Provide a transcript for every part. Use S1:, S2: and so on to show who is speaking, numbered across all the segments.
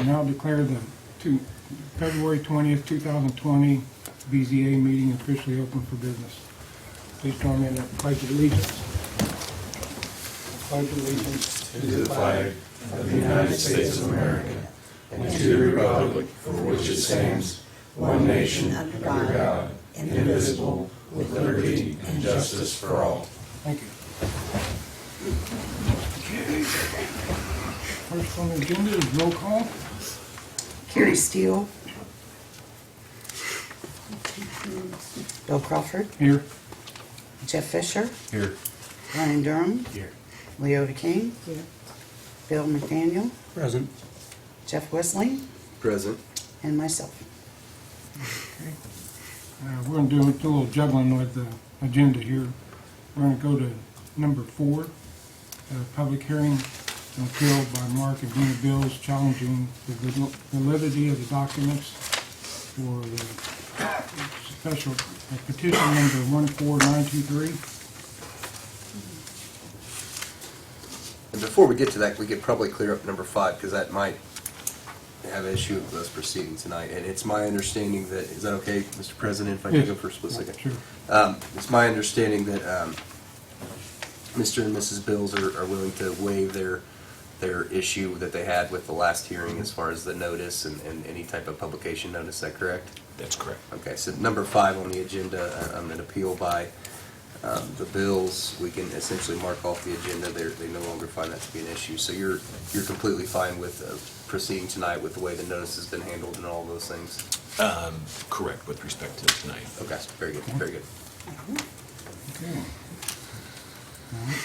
S1: Now declare the February 20th, 2020 BZA meeting officially open for business. Please join me in the pledge of allegiance. Pledge allegiance
S2: to the flag of the United States of America and to the republic for which it stands, one nation, under God, indivisible, with liberty and justice for all.
S1: Thank you. Okay. First on the agenda is roll call.
S3: Carrie Steele. Bill Crawford.
S1: Here.
S3: Jeff Fisher.
S2: Here.
S3: Ryan Durham.
S2: Here.
S3: Leota King. Here. Bill McDaniel.
S2: Present.
S3: Jeff Wesley.
S2: Present.
S3: And myself.
S1: Okay. We're going to do a little juggling with the agenda here. We're going to go to number 4, public hearing and appeal by Mark and Dina Bills challenging the validity of the documents for the special petition number 14923.
S4: And before we get to that, we could probably clear up number 5, because that might have an issue with us proceeding tonight. And it's my understanding that, is that okay, Mr. President, if I can
S1: Yes.
S4: go for a split second?
S1: Sure.
S4: It's my understanding that Mr. and Mrs. Bills are willing to waive their issue that they had with the last hearing as far as the notice and any type of publication notice. Is that correct?
S2: That's correct.
S4: Okay, so number 5 on the agenda, an appeal by the Bills, we can essentially mark off the agenda. They no longer find that to be an issue. So you're completely fine with proceeding tonight with the way the notice has been handled and all those things?
S2: Correct with respect to tonight.
S4: Okay, very good, very good.
S1: Okay. All right.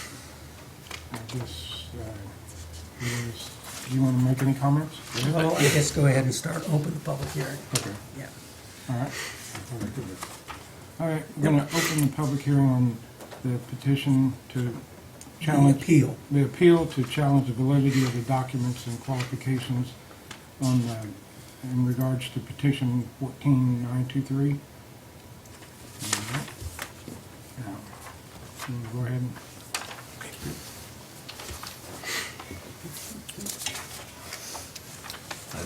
S1: I guess, do you want to make any comments?
S5: Well, I guess go ahead and open the public hearing.
S1: Okay.
S5: Yeah.
S1: All right. All right, we're going to open the public hearing on the petition to challenge... The appeal to challenge the validity of the documents and qualifications on, in regards to petition 14923. All right. Now, can you go ahead and...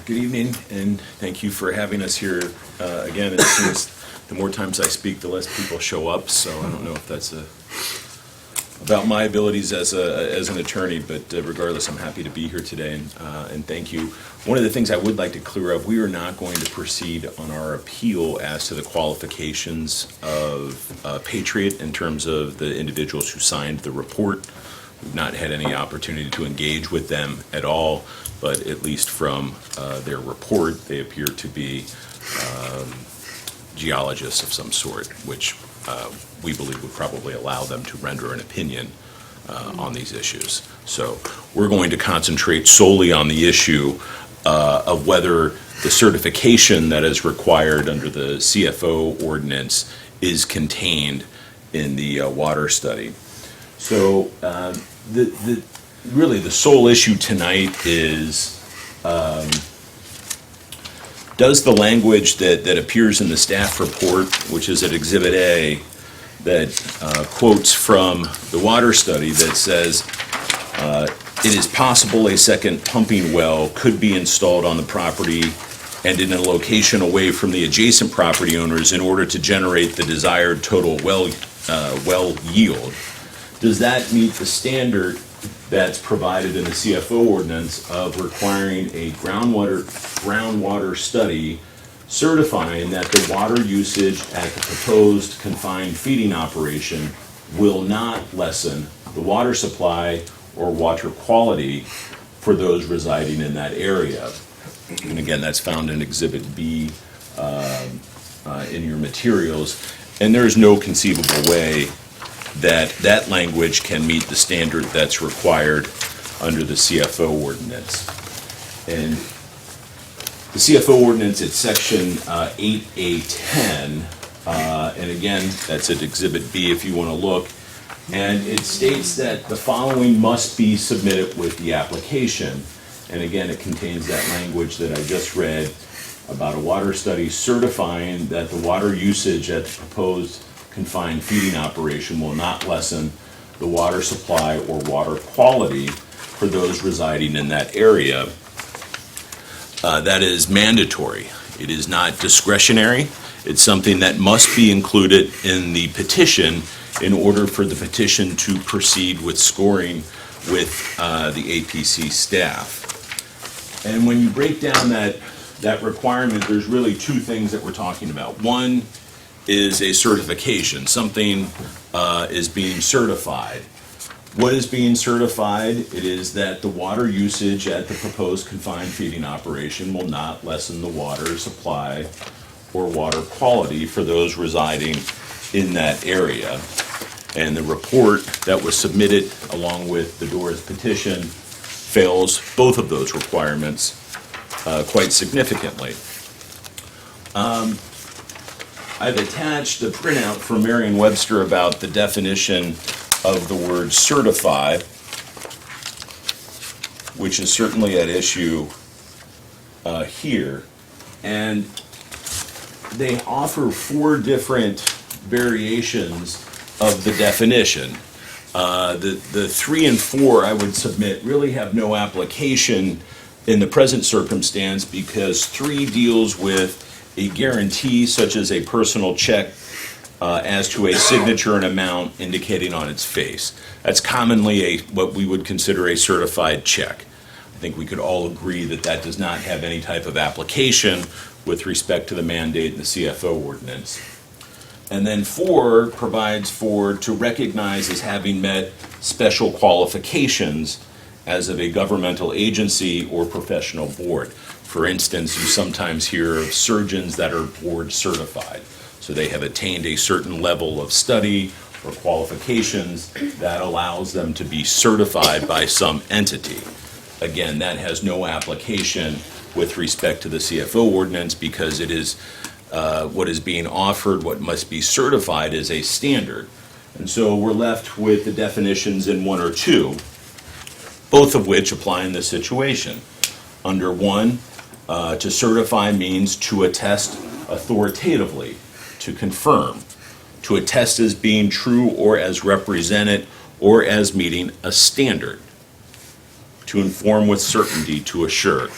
S2: Good evening, and thank you for having us here. Again, it seems the more times I speak, the less people show up, so I don't know if that's about my abilities as an attorney, but regardless, I'm happy to be here today, and thank you. One of the things I would like to clear up, we are not going to proceed on our appeal as to the qualifications of Patriot in terms of the individuals who signed the report. We've not had any opportunity to engage with them at all, but at least from their report, they appear to be geologists of some sort, which we believe would probably allow them to render an opinion on these issues. So we're going to concentrate solely on the issue of whether the certification that is required under the CFO ordinance is contained in the water study. So really the sole issue tonight is does the language that appears in the staff report, which is at Exhibit A, that quotes from the water study that says it is possible a second pumping well could be installed on the property and in a location away from the adjacent property owners in order to generate the desired total well yield. Does that meet the standard that's provided in the CFO ordinance of requiring a groundwater study certifying that the water usage at the proposed confined feeding operation will not lessen the water supply or water quality for those residing in that area? And again, that's found in Exhibit B in your materials. And there is no conceivable way that language can meet the standard that's required under the CFO ordinance. And the CFO ordinance, it's section 8A10, and again, that's at Exhibit B if you want to look, and it states that the following must be submitted with the application. And again, it contains that language that I just read about a water study certifying that the water usage at the proposed confined feeding operation will not lessen the water supply or water quality for those residing in that area. that is mandatory. It is not discretionary. It's something that must be included in the petition in order for the petition to proceed with scoring with the APC staff. And when you break down that requirement, there's really two things that we're talking about. One is a certification. Something is being certified. What is being certified? It is that the water usage at the proposed confined feeding operation will not lessen the water supply or water quality for those residing in that area. And the report that was submitted along with the DORA's petition fails both of those requirements quite significantly. I've attached a printout from Merriam-Webster about the definition of the word certify, which is certainly at issue here. And they offer 4 different variations of the definition. The 3 and 4, I would submit, really have no application in the present circumstance because 3 deals with a guarantee such as a personal check as to a signature and amount indicating on its face. That's commonly what we would consider a certified check. I think we could all agree that that does not have any type of application with respect to the mandate in the CFO ordinance. And then 4 provides for to recognize as having met special qualifications as of a governmental agency or professional board. For instance, you sometimes hear of surgeons that are board certified. So they have attained a certain level of study or qualifications that allows them to be certified by some entity. Again, that has no application with respect to the CFO ordinance because it is what is being offered, what must be certified is a standard. And so we're left with the definitions in 1 or 2, both of which apply in this situation. Under 1, to certify means to attest authoritatively, to confirm, to attest as being true or as represented or as meeting a standard, to inform with certainty, to assure.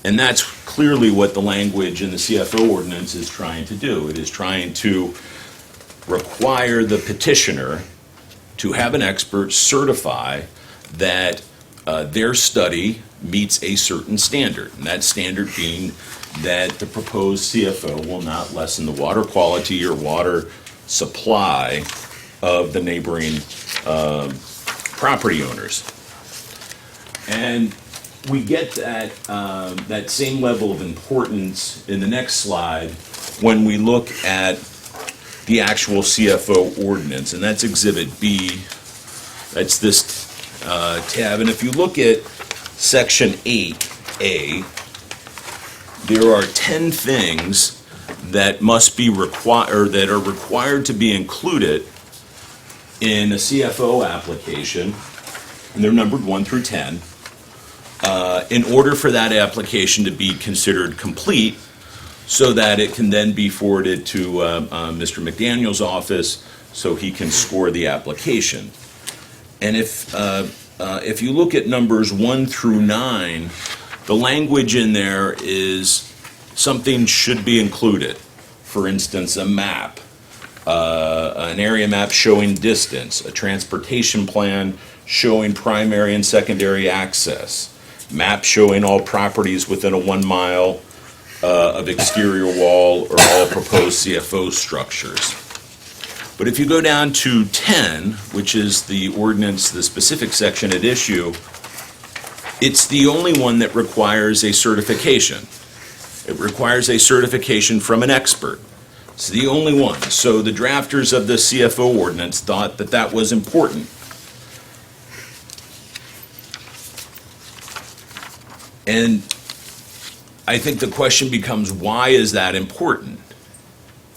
S2: And that's clearly what the language in the CFO ordinance is trying to do. It is trying to require the petitioner to have an expert certify that their study meets a certain standard. And that standard being that the proposed CFO will not lessen the water quality or water supply of the neighboring property owners. And we get that same level of importance in the next slide when we look at the actual CFO ordinance, and that's Exhibit B. That's this tab. And if you look at Section 8A, there are 10 things that must be required, that are required to be included in a CFO application, and they're numbered 1 through 10. In order for that application to be considered complete, so that it can then be forwarded to Mr. McDaniel's office so he can score the application. And if you look at numbers 1 through 9, the language in there is something should be included. For instance, a map, an area map showing distance, a transportation plan showing primary and secondary access, map showing all properties within a 1 mile of exterior wall or all proposed CFO structures. But if you go down to 10, which is the ordinance, the specific section at issue, it's the only one that requires a certification. It requires a certification from an expert. It's the only one. So the drafters of the CFO ordinance thought that that was important. And I think the question becomes, why is that important?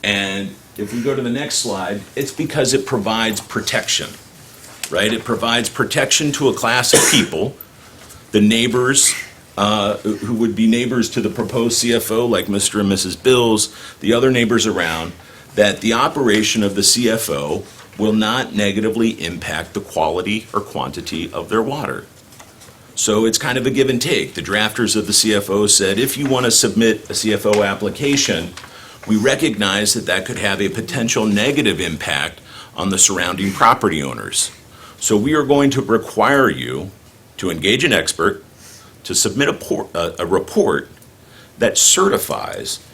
S2: And if we go to the next slide, it's because it provides protection, right? It provides protection to a class of people, the neighbors, who would be neighbors to the proposed CFO, like Mr. and Mrs. Bills, the other neighbors around, that the operation of the CFO will not negatively impact the quality or quantity of their water. So it's kind of a give and take. The drafters of the CFO said, if you want to submit a CFO application, we recognize that that could have a potential negative impact on the surrounding property owners. So we are going to require you to engage an expert to submit a report that certifies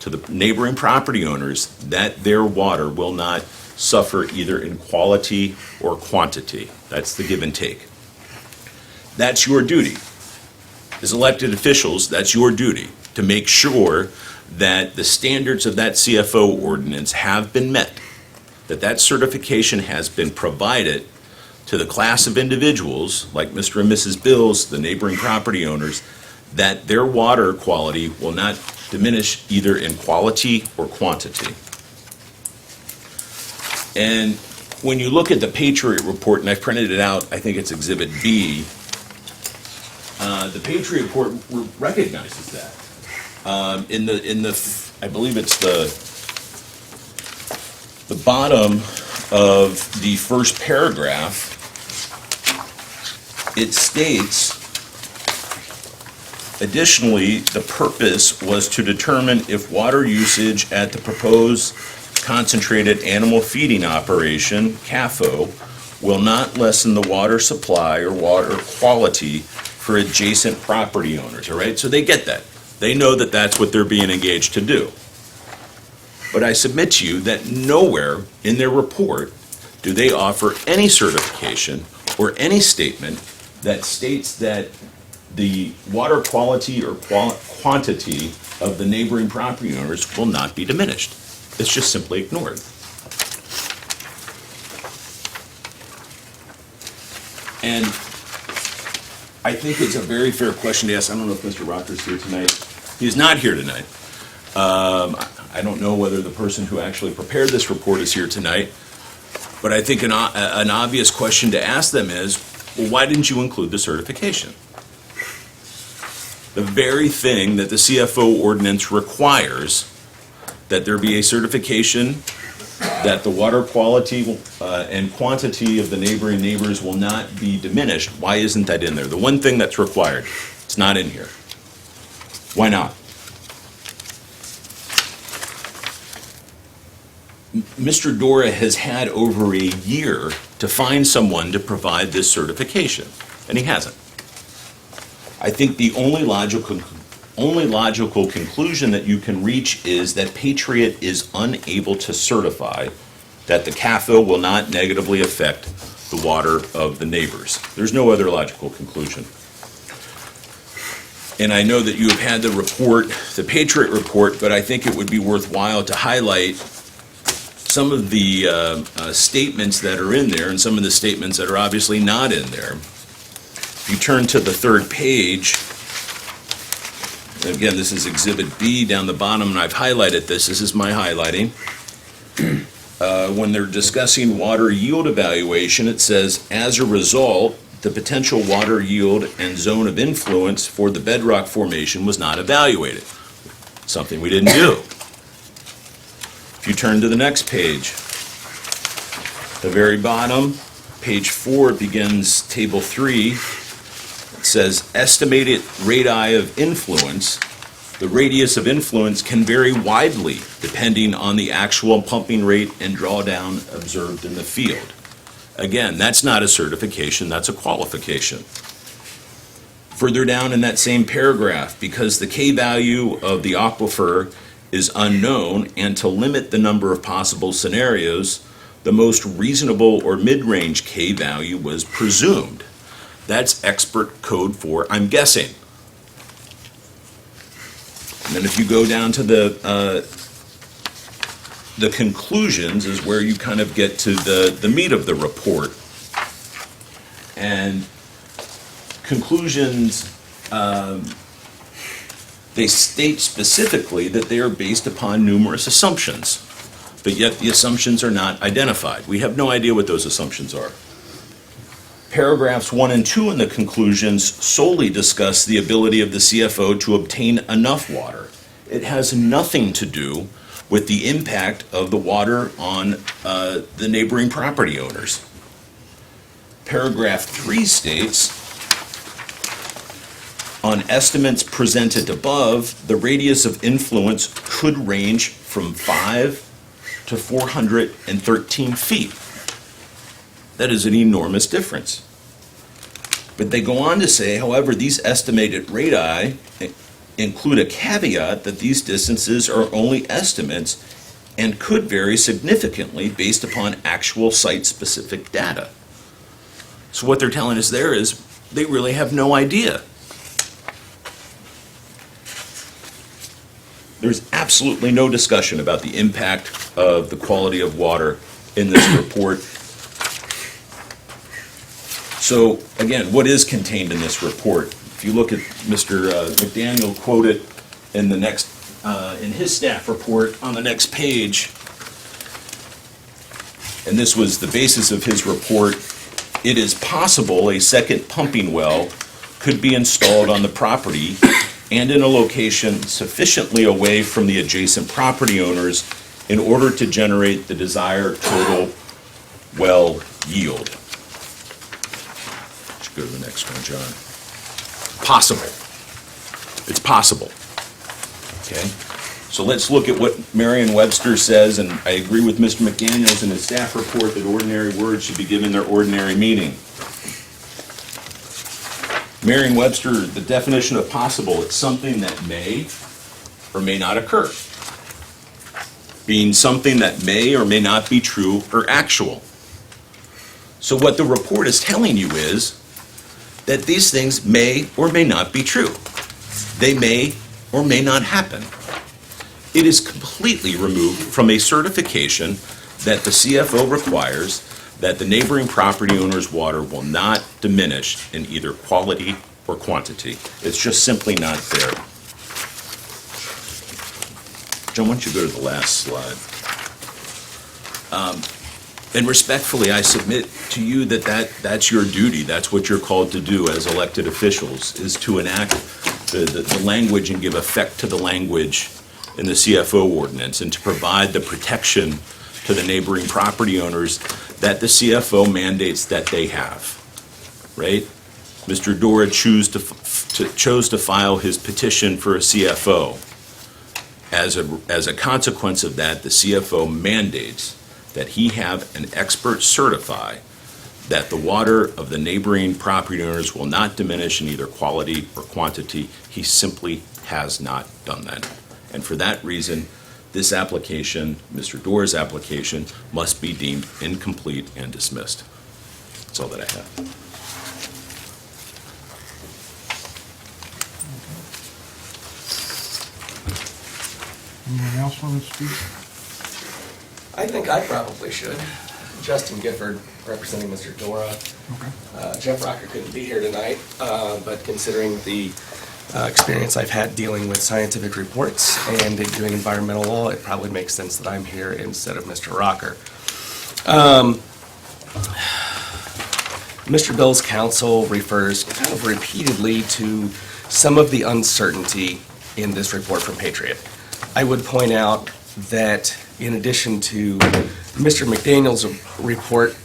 S2: to the neighboring property owners that their water will not suffer either in quality or quantity. That's the give and take. That's your duty. As elected officials, that's your duty to make sure that the standards of that CFO ordinance have been met, that that certification has been provided to the class of individuals, like Mr. and Mrs. Bills, the neighboring property owners, that their water quality will not diminish either in quality or quantity. And when you look at the Patriot Report, and I printed it out, I think it's Exhibit B, the Patriot Report recognizes that. I believe it's the bottom of the first paragraph, it states, additionally, the purpose was to determine if water usage at the proposed concentrated animal feeding operation, CAFO, will not lessen the water supply or water quality for adjacent property owners, all right? So they get that. They know that that's what they're being engaged to do. But I submit to you that nowhere in their report do they offer any certification or any statement that states that the water quality or quantity of the neighboring property owners will not be diminished. It's just simply ignored. And I think it's a very fair question to ask. I don't know if Mr. Rocker's here tonight. He's not here tonight. I don't know whether the person who actually prepared this report is here tonight, but I think an obvious question to ask them is, well, why didn't you include the certification? The very thing that the CFO ordinance requires, that there be a certification that the water quality and quantity of the neighboring neighbors will not be diminished. Why isn't that in there? The one thing that's required, it's not in here. Why not? Mr. Dora has had over a year to find someone to provide this certification, and he hasn't. I think the only logical conclusion that you can reach is that Patriot is unable to certify that the CAFO will not negatively affect the water of the neighbors. There's no other logical conclusion. And I know that you have had the report, the Patriot Report, but I think it would be worthwhile to highlight some of the statements that are in there and some of the statements that are obviously not in there. If you turn to the third page, again, this is Exhibit B down the bottom, and I've highlighted this. This is my highlighting. When they're discussing water yield evaluation, it says, as a result, the potential water yield and zone of influence for the bedrock formation was not evaluated. Something we didn't do. If you turn to the next page, the very bottom, page 4, it begins Table 3. It says, estimated radii of influence. The radius of influence can vary widely depending on the actual pumping rate and drawdown observed in the field. Again, that's not a certification, that's a qualification. Further down in that same paragraph, because the K value of the aquifer is unknown, and to limit the number of possible scenarios, the most reasonable or mid-range K value was presumed. That's expert code for I'm guessing. And then if you go down to the conclusions is where you kind of get to the meat of the report. And conclusions, they state specifically that they are based upon numerous assumptions, but yet the assumptions are not identified. We have no idea what those assumptions are. Paragraphs 1 and 2 in the conclusions solely discuss the ability of the CFO to obtain enough water. It has nothing to do with the impact of the water on the neighboring property owners. Paragraph 3 states On estimates presented above, the radius of influence could range from 5 to 413 feet. That is an enormous difference. But they go on to say, however, these estimated radii include a caveat that these distances are only estimates and could vary significantly based upon actual site-specific data. So what they're telling us there is they really have no idea. There's absolutely no discussion about the impact of the quality of water in this report. So again, what is contained in this report? If you look at Mr. McDaniel quoted in the next, in his staff report on the next page, and this was the basis of his report, it is possible a second pumping well could be installed on the property and in a location sufficiently away from the adjacent property owners in order to generate the desired total well yield. Should go to the next one, John. Possible. It's possible. Okay? So let's look at what Merriam-Webster says, and I agree with Mr. McDaniels in his staff report that ordinary words should be given their ordinary meaning. Merriam-Webster, the definition of possible, it's something that may or may not occur, being something that may or may not be true or actual. So what the report is telling you is that these things may or may not be true. They may or may not happen. It is completely removed from a certification that the CFO requires that the neighboring property owner's water will not diminish in either quality or quantity. It's just simply not there. John, why don't you go to the last slide? And respectfully, I submit to you that that's your duty. That's what you're called to do as elected officials, is to enact the language and give effect to the language in the CFO ordinance and to provide the protection to the neighboring property owners that the CFO mandates that they have, right? Mr. Dora chose to file his petition for a CFO. As a consequence of that, the CFO mandates that he have an expert certify that the water of the neighboring property owners will not diminish in either quality or quantity. He simply has not done that. And for that reason, this application, Mr. Dora's application, must be deemed incomplete and dismissed. That's all that I have.
S1: Anyone else want to speak?
S6: I think I probably should. Justin Gifford, representing Mr. Dora.
S1: Okay.
S6: Jeff Rocker couldn't be here tonight, but considering the experience I've had dealing with scientific reports and in doing environmental law, it probably makes sense that I'm here instead of Mr. Rocker. Mr. Bill's counsel refers kind of repeatedly to some of the uncertainty in this report from Patriot. I would point out that in addition to Mr. McDaniel's report,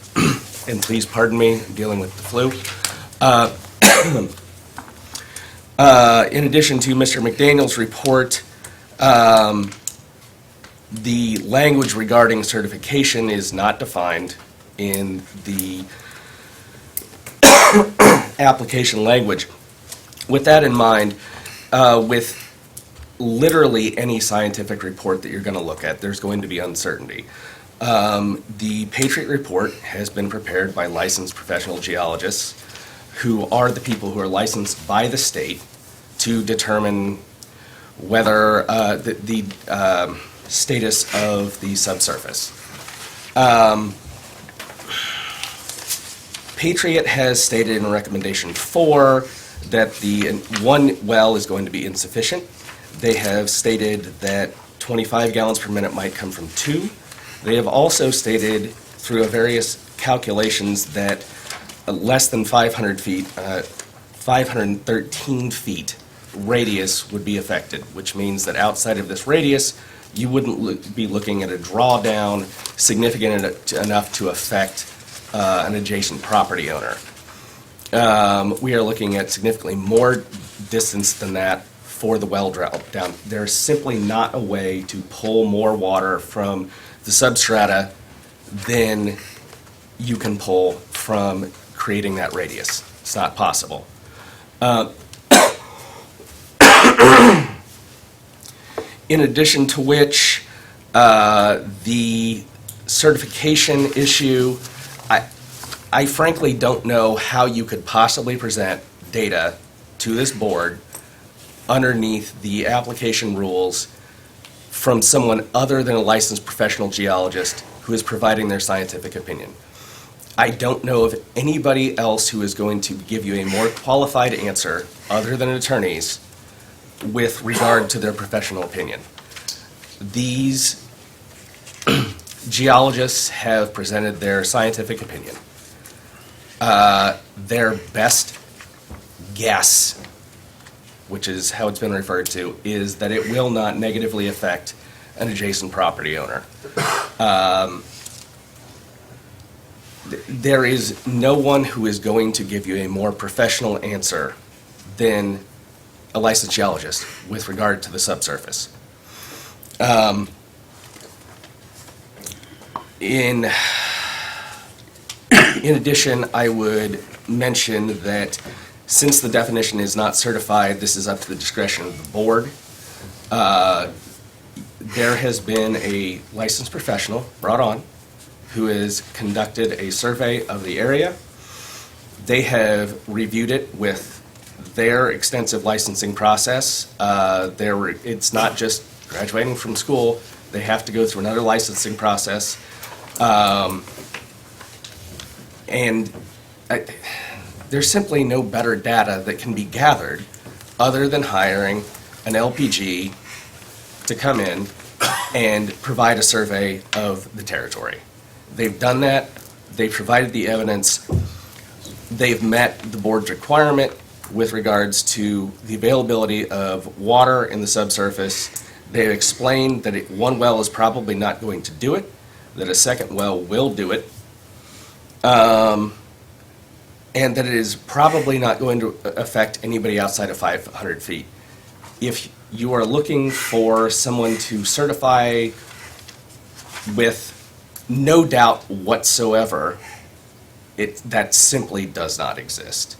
S6: and please pardon me, I'm dealing with the flu, in addition to Mr. McDaniel's report, the language regarding certification is not defined in the application language. With that in mind, with literally any scientific report that you're going to look at, there's going to be uncertainty. The Patriot report has been prepared by licensed professional geologists who are the people who are licensed by the state to determine whether the status of the subsurface. Patriot has stated in recommendation 4 that the one well is going to be insufficient. They have stated that 25 gallons per minute might come from 2. They have also stated through various calculations that less than 500 feet, 513 feet radius would be affected, which means that outside of this radius, you wouldn't be looking at a drawdown significant enough to affect an adjacent property owner. We are looking at significantly more distance than that for the well drop down. There's simply not a way to pull more water from the substrata than you can pull from creating that radius. It's not possible. In addition to which, the certification issue, I frankly don't know how you could possibly present data to this board underneath the application rules from someone other than a licensed professional geologist who is providing their scientific opinion. I don't know of anybody else who is going to give you a more qualified answer, other than attorneys, with regard to their professional opinion. These geologists have presented their scientific opinion. Their best guess, which is how it's been referred to, is that it will not negatively affect an adjacent property owner. There is no one who is going to give you a more professional answer than a licensed geologist with regard to the subsurface. In addition, I would mention that since the definition is not certified, this is up to the discretion of the board. There has been a licensed professional brought on who has conducted a survey of the area. They have reviewed it with their extensive licensing process. It's not just graduating from school. They have to go through another licensing process. There's simply no better data that can be gathered other than hiring an LPG to come in and provide a survey of the territory. They've done that. They've provided the evidence. They've met the board's requirement with regards to the availability of water in the subsurface. They've explained that one well is probably not going to do it, that a second well will do it, and that it is probably not going to affect anybody outside of 500 feet. If you are looking for someone to certify with no doubt whatsoever, that simply does not exist.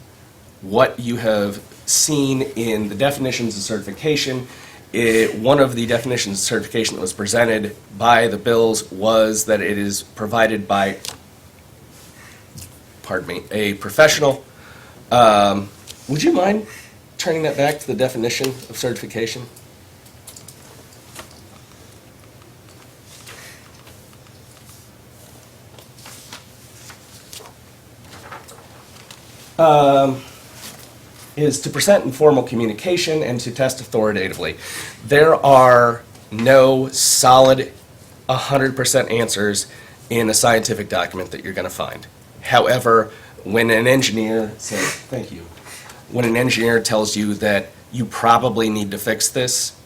S6: What you have seen in the definitions of certification, one of the definitions of certification that was presented by the bills was that it is provided by, a professional. Would you mind turning that back to the definition of certification? Is to present informal communication and to test authoritatively. There are no solid 100% answers in a scientific document that you're going to find. However, when an engineer says, thank you, when an engineer tells you that you probably need to fix this,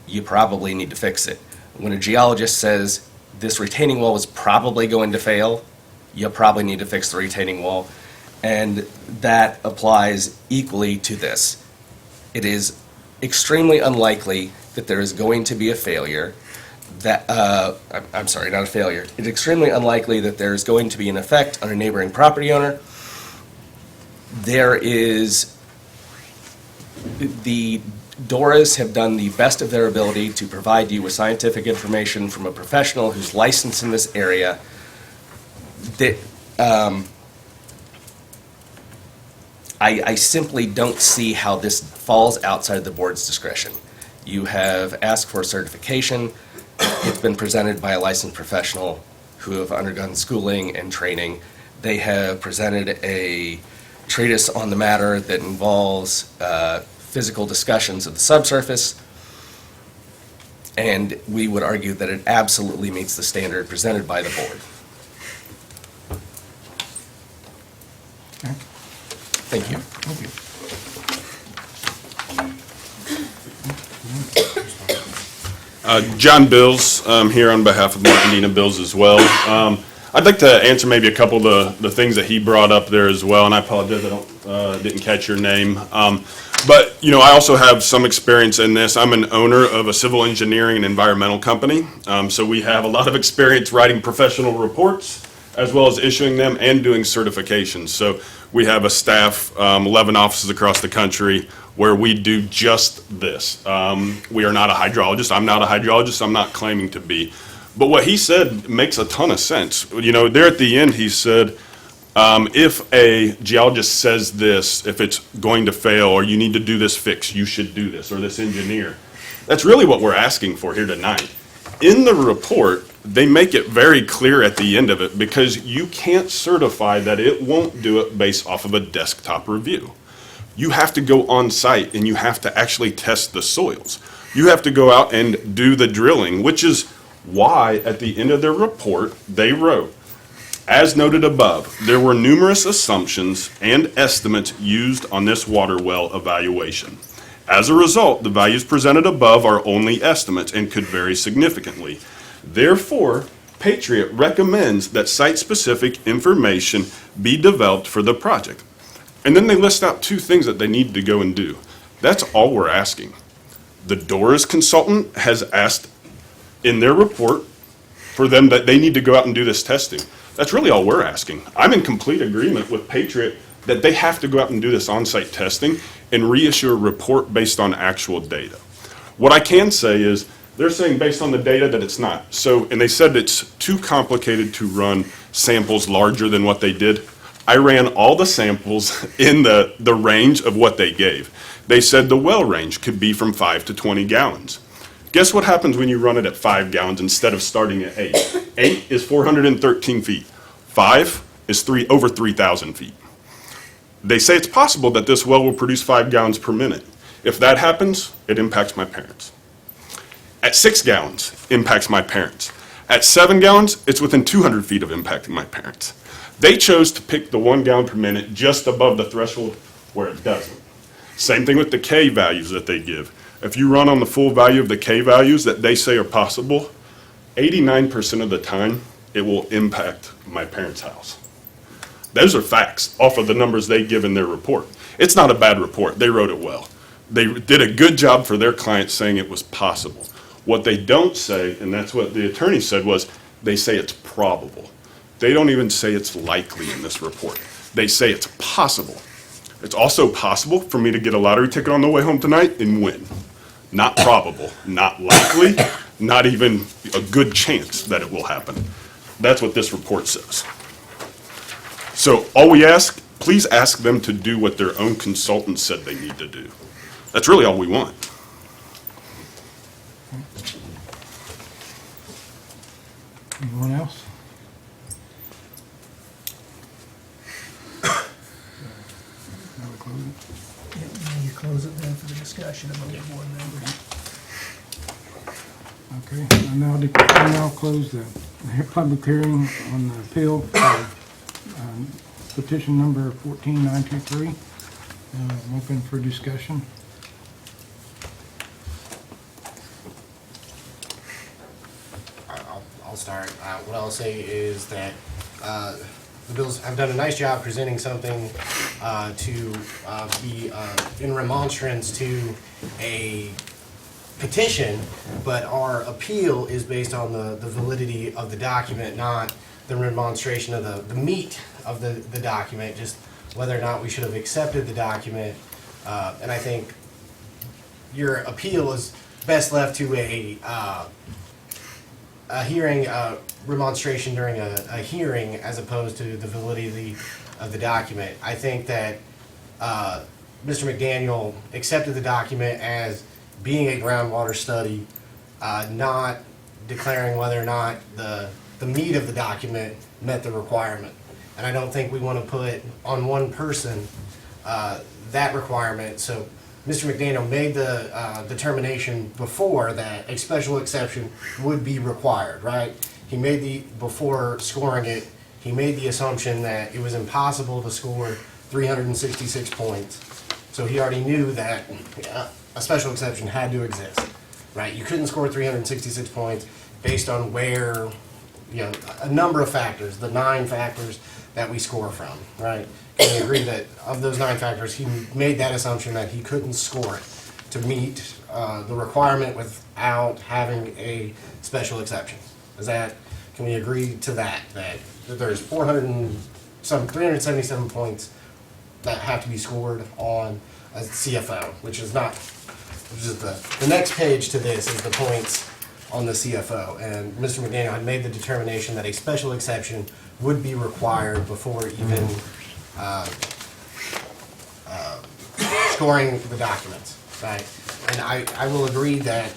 S6: you probably need to fix it. When a geologist says this retaining wall is probably going to fail, you probably need to fix the retaining wall. And that applies equally to this. It is extremely unlikely that there is going to be a failure. I'm sorry, not a failure. It's extremely unlikely that there is going to be an effect on a neighboring property owner. The DORAs have done the best of their ability to provide you with scientific information from a professional who's licensed in this area. I simply don't see how this falls outside the board's discretion. You have asked for certification. It's been presented by a licensed professional who have undergone schooling and training. They have presented a treatise on the matter that involves physical discussions of the subsurface, and we would argue that it absolutely meets the standard presented by the board.
S1: Okay.
S6: Thank you.
S1: Thank you.
S7: John Bills, here on behalf of Mark and Dina Bills as well. I'd like to answer maybe a couple of the things that he brought up there as well, and I apologize I didn't catch your name. But, you know, I also have some experience in this. I'm an owner of a civil engineering and environmental company. So we have a lot of experience writing professional reports, as well as issuing them and doing certifications. So we have a staff, 11 offices across the country, where we do just this. We are not a hydrologist. I'm not a hydrologist. I'm not claiming to be. But what he said makes a ton of sense. You know, there at the end, he said, if a geologist says this, if it's going to fail, or you need to do this fix, you should do this, or this engineer. That's really what we're asking for here tonight. In the report, they make it very clear at the end of it, because you can't certify that it won't do it based off of a desktop review. You have to go on site and you have to actually test the soils. You have to go out and do the drilling, which is why at the end of their report, they wrote, as noted above, there were numerous assumptions and estimates used on this water well evaluation. As a result, the values presented above are only estimates and could vary significantly. Therefore, Patriot recommends that site-specific information be developed for the project. And then they list out 2 things that they need to go and do. That's all we're asking. The Doris consultant has asked in their report for them that they need to go out and do this testing. That's really all we're asking. I'm in complete agreement with Patriot that they have to go out and do this on-site testing and reissue a report based on actual data. What I can say is, they're saying based on the data that it's not. So, and they said it's too complicated to run samples larger than what they did. I ran all the samples in the range of what they gave. They said the well range could be from 5 to 20 gallons. Guess what happens when you run it at 5 gallons instead of starting at 8? 8 is 413 feet. 5 is over 3,000 feet. They say it's possible that this well will produce 5 gallons per minute. If that happens, it impacts my parents. At 6 gallons, impacts my parents. At 7 gallons, it's within 200 feet of impacting my parents. They chose to pick the 1 gallon per minute just above the threshold where it doesn't. Same thing with the K values that they give. If you run on the full value of the K values that they say are possible, 89% of the time, it will impact my parents' house. Those are facts off of the numbers they give in their report. It's not a bad report. They wrote it well. They did a good job for their clients saying it was possible. What they don't say, and that's what the attorney said, was they say it's probable. They don't even say it's likely in this report. They say it's possible. It's also possible for me to get a lottery ticket on the way home tonight and win. Not probable, not likely, not even a good chance that it will happen. That's what this report says. So all we ask, please ask them to do what their own consultant said they need to do. That's really all we want.
S1: Anyone else? Now we close it.
S5: Yeah, now you close it then for the discussion among the board members.
S1: Okay, I now close the public hearing on the appeal for petition number 14923. I'm open for discussion.
S8: I'll start. What I'll say is that the Bills have done a nice job presenting something to be in remonstrance to a petition, but our appeal is based on the validity of the document, not the remonstration of the meat of the document, just whether or not we should have accepted the document. And I think your appeal is best left to a hearing, remonstration during a hearing, as opposed to the validity of the document. I think that Mr. McDaniel accepted the document as being a groundwater study, not declaring whether or not the meat of the document met the requirement. And I don't think we want to put on one person that requirement. So Mr. McDaniel made the determination before that a special exception would be required, right? He made before scoring it, he made the assumption that it was impossible to score 366 points. So he already knew that a special exception had to exist, right? You couldn't score 366 points based on where, a number of factors, the 9 factors that we score from, right? Can we agree that of those 9 factors, he made that assumption that he couldn't score it to meet the requirement without having a special exception? Can we agree to that there's 377 points that have to be scored on a CFO, which is the next page to this is the points on the CFO. And Mr. McDaniel had made the determination that a special exception would be required before even scoring the documents, right? And I will agree that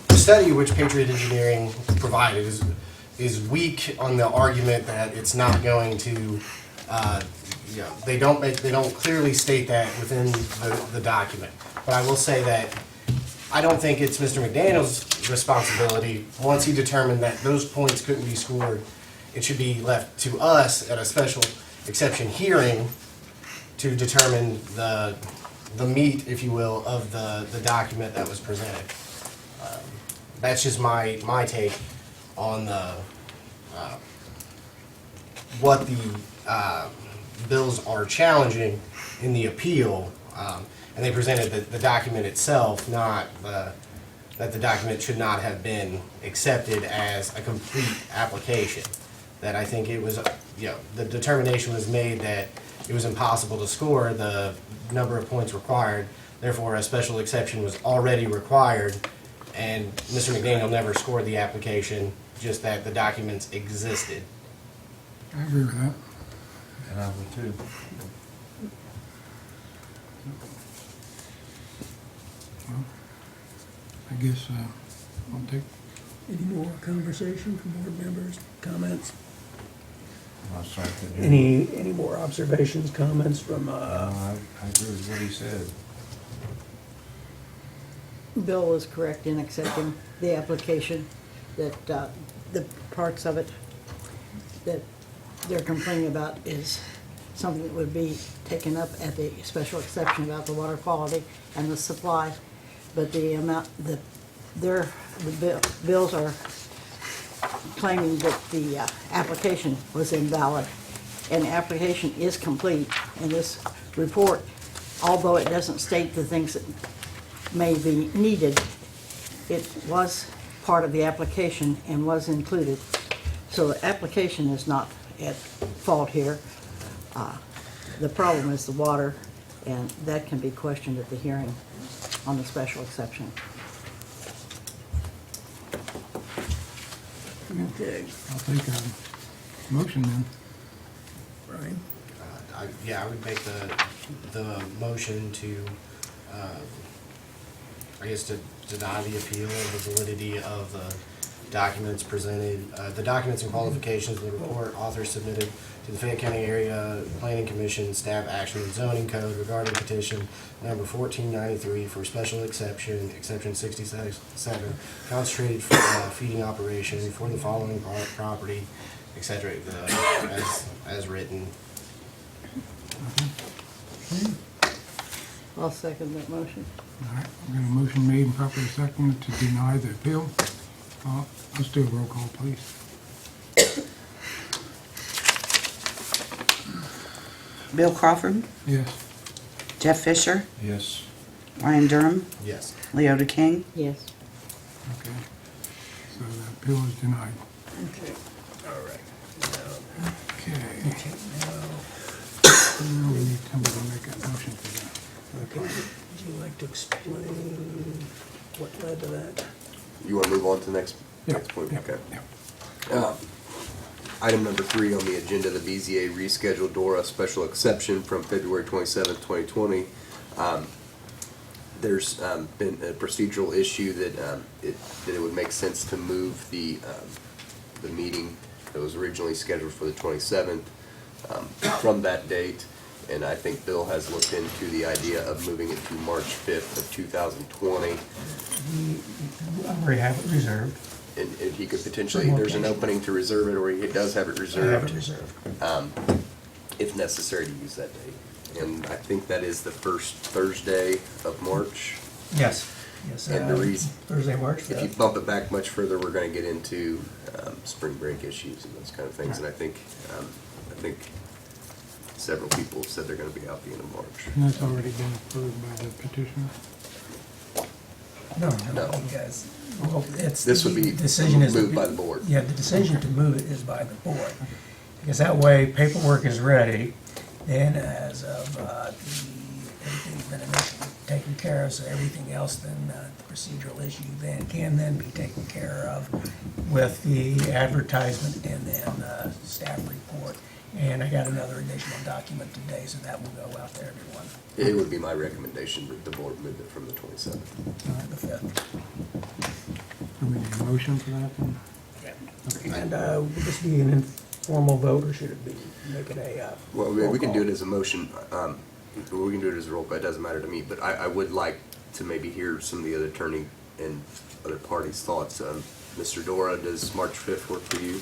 S8: the study which Patriot Engineering provided is weak on the argument that it's not going to, they don't clearly state that within the document. But I will say that I don't think it's Mr. McDaniel's responsibility, once he determined that those points couldn't be scored, it should be left to us at a special exception hearing to determine the meat, if you will, of the document that was presented. That's just my take on what the bills are challenging in the appeal. And they presented the document itself, not that the document should not have been accepted as a complete application. That I think it was, the determination was made that it was impossible to score the number of points required, therefore a special exception was already required, and Mr. McDaniel never scored the application, just that the documents existed.
S1: I agree with that.
S9: And I would too.
S1: I guess I'll take,
S5: Any more conversation from board members, comments?
S9: I'll start to do.
S5: Any more observations, comments from,
S9: I agree with what he said.
S3: Bill was correct in accepting the application, that the parts of it that they're complaining about is something that would be taken up at the special exception about the water quality and the supply. But the amount, the bills are claiming that the application was invalid. And the application is complete in this report, although it doesn't state the things that may be needed. It was part of the application and was included. So the application is not at fault here. The problem is the water, and that can be questioned at the hearing on the special exception.
S5: okay,
S1: I'll take a motion then.
S5: Brian?
S8: I would make the motion to, I guess, to deny the appeal of the validity of the documents presented, the documents and qualifications of the report authors submitted to the Fayette County Area Planning Commission Staff Action and Zoning Code regarding petition number 1493 for special exception, exception 67, concentrated feeding operation for the following property, etc., as written.
S3: I'll second that motion.
S1: All right, we got a motion made and properly seconded to deny the appeal. Let's do a roll call, please.
S3: Bill Crawford,
S1: Yes.
S3: Jeff Fisher,
S9: Yes.
S3: Ryan Durham,
S8: Yes.
S3: Leota King.
S10: Yes.
S1: Okay. So the appeal is denied.
S5: Okay, all right.
S1: Okay. Now we need somebody to make a motion for that.
S5: Okay, would you like to explain what led to that?
S4: You want to move on to the next
S1: Yeah,
S4: point?
S1: yeah,
S4: Okay.
S1: yeah.
S4: Item number 3 on the agenda, the BZA rescheduled DORA special exception from February 27th, 2020. There's been a procedural issue that it would make sense to move the meeting that was originally scheduled for the 27th from that date. And I think Bill has looked into the idea of moving it to March 5th of 2020.
S5: I already have it reserved.
S4: And he could potentially, there's an opening to reserve it, or he does have it
S5: I
S4: reserved.
S5: have it reserved.
S4: If necessary to use that date. And I think that is the first Thursday of March.
S5: Yes. Yes.
S4: And the reason-
S5: Thursday, March
S4: If you
S5: 5th.
S4: bump it back much further, we're gonna get into spring break issues and those kind of things. And I think think several people said they're gonna be out the end of March.
S1: And that's already been approved by the petitioner.
S5: No,
S4: No.
S5: because, well, it's.
S4: This would be
S5: the decision is
S4: moved by the board.
S5: Yeah, the decision to move it is by the board. Because that way paperwork is ready, then as of, everything's been initially taken care of, so everything else then, the procedural issue then can then be taken care of with the advertisement and then, staff report. And I got another additional document today, so that will go out to everyone,
S4: It would be my recommendation that the board move it from the 27th.
S5: the 5th.
S1: Do we need a motion for that then?
S5: And, will this be an informal vote, or should it be, make it a,
S4: Well, we
S5: roll
S4: can do
S5: call?
S4: it as a motion, we can do it as a roll call, it doesn't matter to me, but I would like to maybe hear some of the other attorney and other parties' thoughts. Mr. Dora, does March 5th work for you?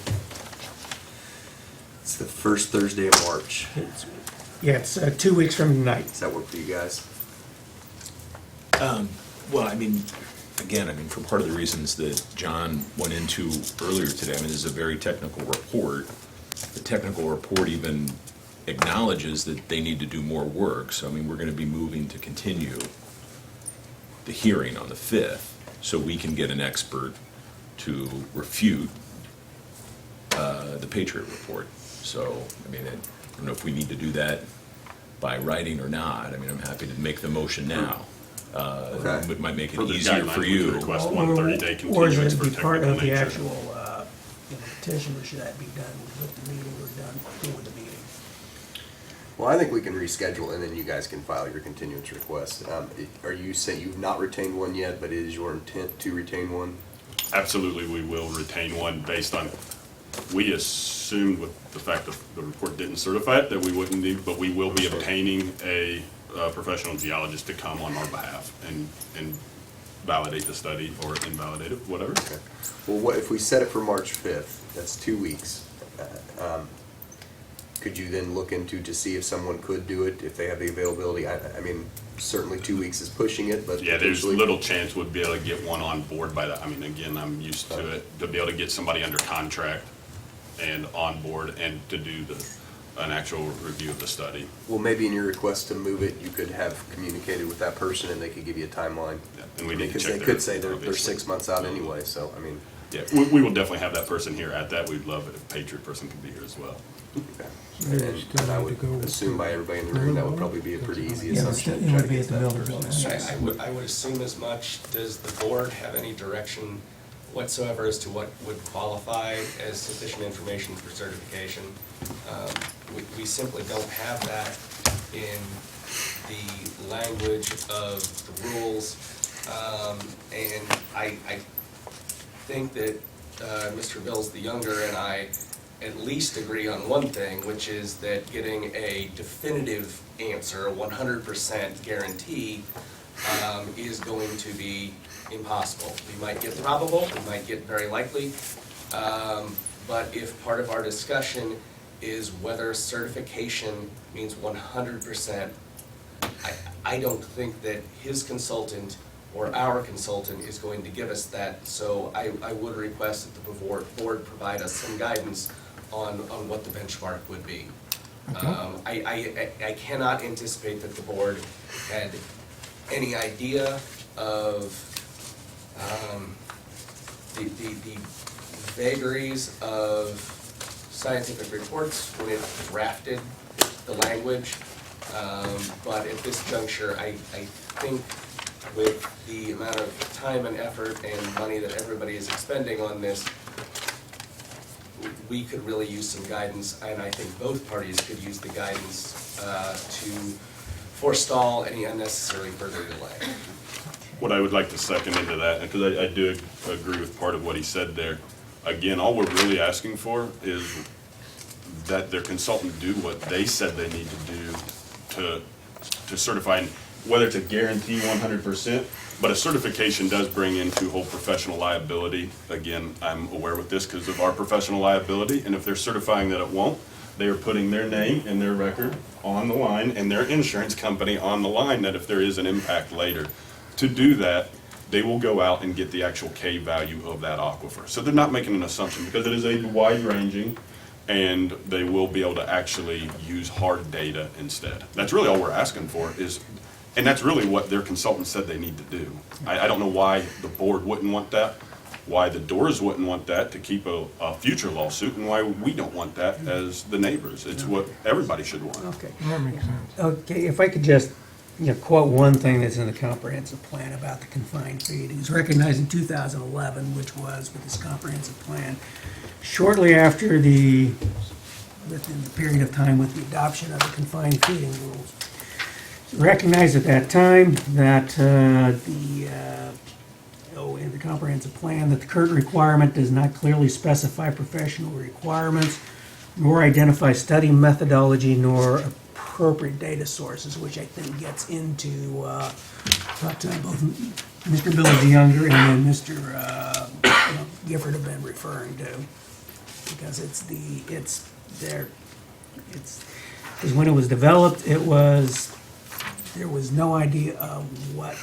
S4: It's the first Thursday of March.
S5: Yeah, it's 2 weeks from tonight.
S4: Does that work for you guys?
S2: Well, I mean, again, I mean, for part of the reasons that John went into earlier today, I mean, this is a very technical report. The technical report even acknowledges that they need to do more work, so I mean, we're gonna be moving to continue the hearing on the 5th, so we can get an expert to refute the Patriot Report. So, I mean, I don't know if we need to do that by writing or not. I mean, I'm happy to make the motion now.
S4: Okay.
S2: It might make it
S7: For the
S2: easier
S7: guidelines,
S2: for
S7: we
S2: you.
S7: could request
S5: Or-
S7: one 30-day
S5: Or
S7: continuance
S5: should
S7: for
S5: it be part
S7: technical
S5: of the
S7: nature.
S5: actual, petition, or should that be done with the meeting or done before the meeting?
S4: Well, I think we can reschedule, and then you guys can file your continuance request. Are you saying you've not retained one yet, but it is your intent to retain one?
S7: Absolutely, we will retain one based on, we assumed with the fact that the report didn't certify it, that we wouldn't need, but we will be obtaining a professional geologist to come on our behalf and validate the study or invalidate it, whatever.
S4: Okay. Well, what, if we set it for March 5th, that's 2 weeks. Could you then look into to see if someone could do it, if they have the availability? I mean, certainly 2 weeks is pushing it, but
S7: Yeah, there's
S4: potentially-
S7: little chance we'd be able to get one on board by that. I mean, again, I'm used to it, to be able to get somebody under contract and on board and to do an actual review of the study.
S4: Well, maybe in your request to move it, you could have communicated with that person and they could give you a timeline.
S7: Yeah, and we need to
S4: Because
S7: check
S4: they
S7: their-
S4: could say they're
S7: obviously.
S4: 6 months out anyway, so, I mean,
S7: Yeah, we will definitely have that person here at that. We'd love it if a Patriot person could be here as well.
S4: okay.
S1: Maybe
S4: And
S1: still
S4: I
S1: need
S4: would
S1: to go with
S4: assume by everybody in the room, that would probably be a pretty easy
S5: Yeah,
S4: assumption.
S5: it would be at the Miller Building.
S6: I would assume as much. Does the board have any direction whatsoever as to what would qualify as sufficient information for certification? We simply don't have that in the language of the rules. And I think that Mr. Bills the Younger and I at least agree on one thing, which is that getting a definitive answer, a 100% guarantee, is going to be impossible. We might get probable, we might get very likely, but if part of our discussion is whether certification means 100%, I don't think that his consultant or our consultant is going to give us that, so I would request that the board provide us some guidance on what the benchmark would be. I cannot anticipate that the board had any idea of the vagaries of scientific reports when it drafted the language. But at this juncture, I think with the amount of time and effort and money that everybody is expending on this, we could really use some guidance, and I think both parties could use the guidance to forestall any unnecessary further delay.
S7: What I would like to second into that, because I do agree with part of what he said there. Again, all we're really asking for is that their consultant do what they said they need to do to certify, and whether it's a guarantee 100%, but a certification does bring into whole professional liability. Again, I'm aware with this because of our professional liability, and if they're certifying that it won't, they are putting their name and their record on the line and their insurance company on the line, that if there is an impact later. To do that, they will go out and get the actual K value of that aquifer. So they're not making an assumption, because it is a wide-ranging and they will be able to actually use hard data instead. That's really all we're asking for is, and that's really what their consultant said they need to do. I don't know why the board wouldn't want that, why the Doors wouldn't want that to keep a future lawsuit, and why we don't want that as the neighbors. It's what everybody should want.
S5: Okay.
S1: That makes sense.
S5: Okay, if I could just, quote one thing that's in the comprehensive plan about the confined feed. It was recognized in 2011, which was with this comprehensive plan, shortly after within the period of time with the adoption of the confined feeding rules. It was recognized at that time that in the comprehensive plan, that the current requirement does not clearly specify professional requirements, nor identify study methodology, nor appropriate data sources, which I think gets into what both Mr. Village Younger and then Mr. Gifford have been referring to. Because because when it was developed, there was no idea of what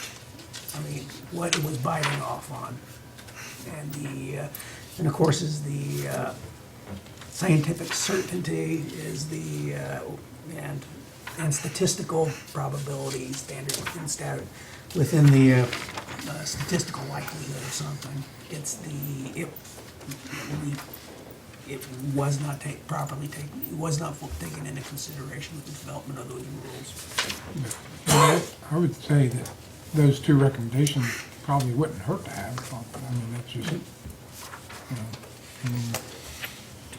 S5: it was biting off on. And of course, is the scientific certainty is and statistical probability standard within the statistical likelihood of something. It was not taken into consideration with the development of those rules.
S1: I would say that those two recommendations probably wouldn't hurt to have. I mean, that's just,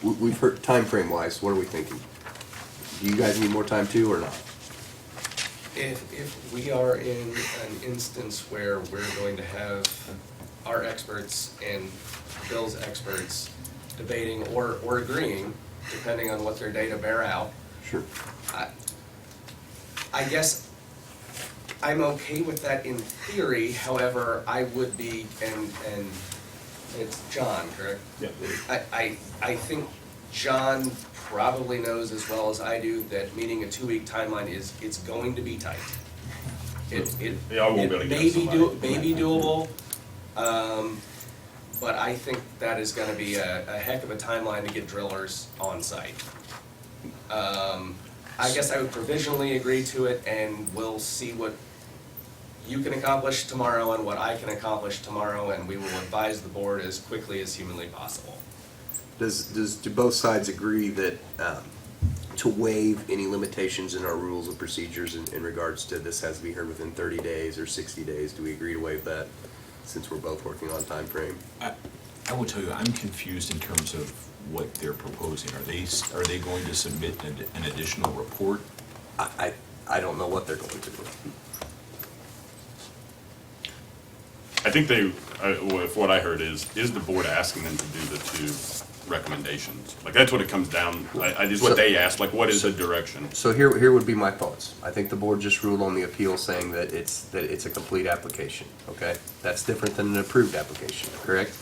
S4: We've heard, time frame wise, what are we thinking? Do you guys need more time too, or not?
S6: If we are in an instance where we're going to have our experts and Bill's experts debating or agreeing, depending on what their data bear out,
S4: Sure.
S6: I guess I'm okay with that in theory. However, I would be, and it's John, correct?
S7: Yeah.
S6: I think John probably knows as well as I do that meeting a 2-week timeline it's going to be tight.
S7: Yeah, I won't be able to get somebody.
S6: May be doable, but I think that is gonna be a heck of a timeline to get drillers on site. I guess I would provisionally agree to it, and we'll see what you can accomplish tomorrow and what I can accomplish tomorrow, and we will advise the board as quickly as humanly possible.
S4: Do both sides agree that, to waive any limitations in our rules and procedures in regards to this has to be heard within 30 days or 60 days? Do we agree to waive that, since we're both working on time frame?
S2: I will tell you, I'm confused in terms of what they're proposing. Are they going to submit an additional report?
S4: I don't know what they're going to do.
S7: I think if what I heard is the board asking them to do the two recommendations? Like, that's what it comes down, is what they asked, like, what is the direction?
S4: So here would be my thoughts. I think the board just ruled on the appeal saying that it's a complete application, okay? That's different than an approved application, correct?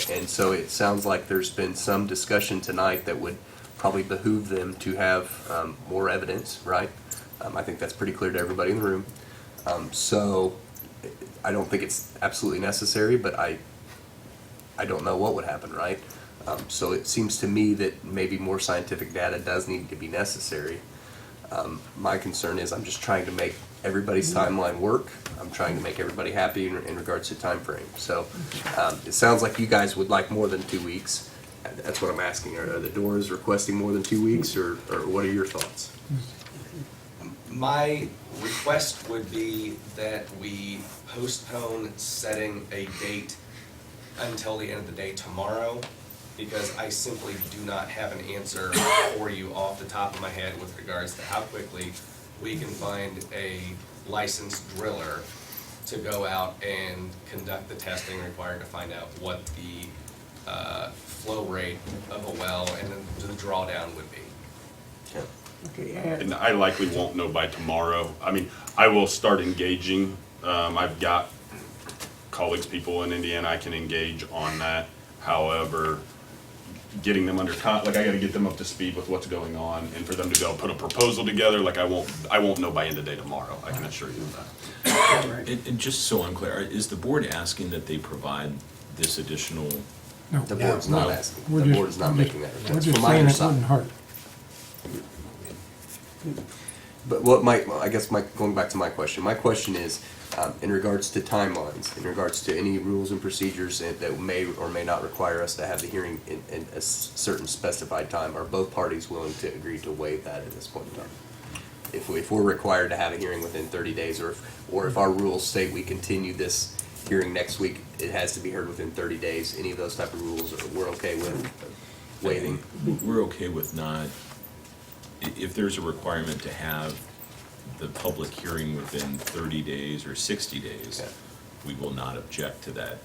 S4: And so it sounds like there's been some discussion tonight that would probably behoove them to have more evidence, right? I think that's pretty clear to everybody in the room. So I don't think it's absolutely necessary, but I don't know what would happen, right? So it seems to me that maybe more scientific data does need to be necessary. My concern is I'm just trying to make everybody's timeline work. I'm trying to make everybody happy in regards to time frame. So it sounds like you guys would like more than 2 weeks. That's what I'm asking. Are the Doors requesting more than 2 weeks, or what are your thoughts?
S6: My request would be that we postpone setting a date until the end of the day tomorrow, because I simply do not have an answer for you off the top of my head with regards to how quickly we can find a licensed driller to go out and conduct the testing required to find out what the flow rate of a well and then the drawdown would be.
S5: Okay,
S7: And I likely won't know by tomorrow. I mean, I will start engaging. I've got colleagues, people in Indiana I can engage on that. However, getting them like I gotta get them up to speed with what's going on, and for them to go put a proposal together, like I won't know by end of day tomorrow, I can assure you of that.
S2: And just so I'm clear, is the board asking that they provide this additional
S1: No.
S4: The board's not
S2: No.
S4: asking,
S1: We're
S4: the
S1: just-
S4: board's not
S1: we're just-
S4: making that
S1: We're
S4: request,
S1: just
S4: from my
S1: saying it
S4: understanding.
S1: wouldn't hurt.
S4: But what might, I guess going back to my question is, in regards to timelines, in regards to any rules and procedures that may or may not require us to have the hearing in a certain specified time, are both parties willing to agree to waive that at this point in time? If we're required to have a hearing within 30 days, or if our rules state we continue this hearing next week, it has to be heard within 30 days, any of those type of rules, we're okay with waiving?
S2: We're okay with not, if there's a requirement to have the public hearing within 30 days or 60 days,
S4: Okay.
S2: we will not object to that,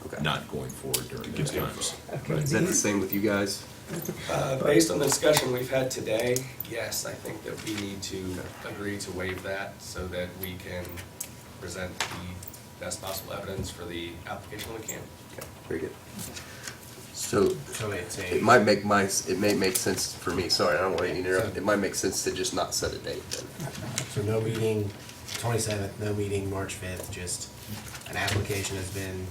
S4: Okay.
S2: not going forward during those times.
S4: Is that the same with you guys?
S6: Based on the discussion we've had today, yes, I think that we need to agree to waive that so that we can present the best possible evidence for the application we can.
S4: Okay, very good. So,
S8: So it's
S4: it might make it may make sense for me, sorry, I don't want to interrupt, it might make sense to just not set a date then.
S8: So no meeting 27th, no meeting March 5th, just an application has been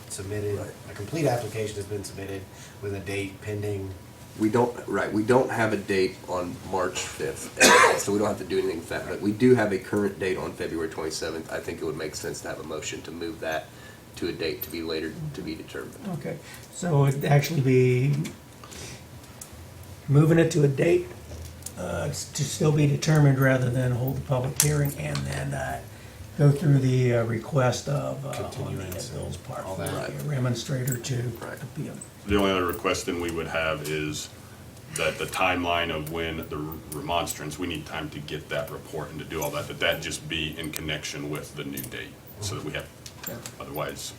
S8: submitted,
S4: Right.
S8: a complete application has been submitted with a date pending.
S4: We don't have a date on March 5th, so we don't have to do anything with that, but we do have a current date on February 27th. I think it would make sense to have a motion to move that to a date to be later to be determined.
S5: Okay, so it'd actually be moving it to a date to still be determined rather than hold the public hearing and then go through the request of on the
S8: Continuance and
S5: Bill's part
S8: all
S5: for
S8: that.
S5: the remonstrator to
S4: Right.
S5: appeal.
S7: The only other request then we would have is that the timeline of when the remonstrance, we need time to get that report and to do all that, that just be in connection with the new date, so that we have, otherwise,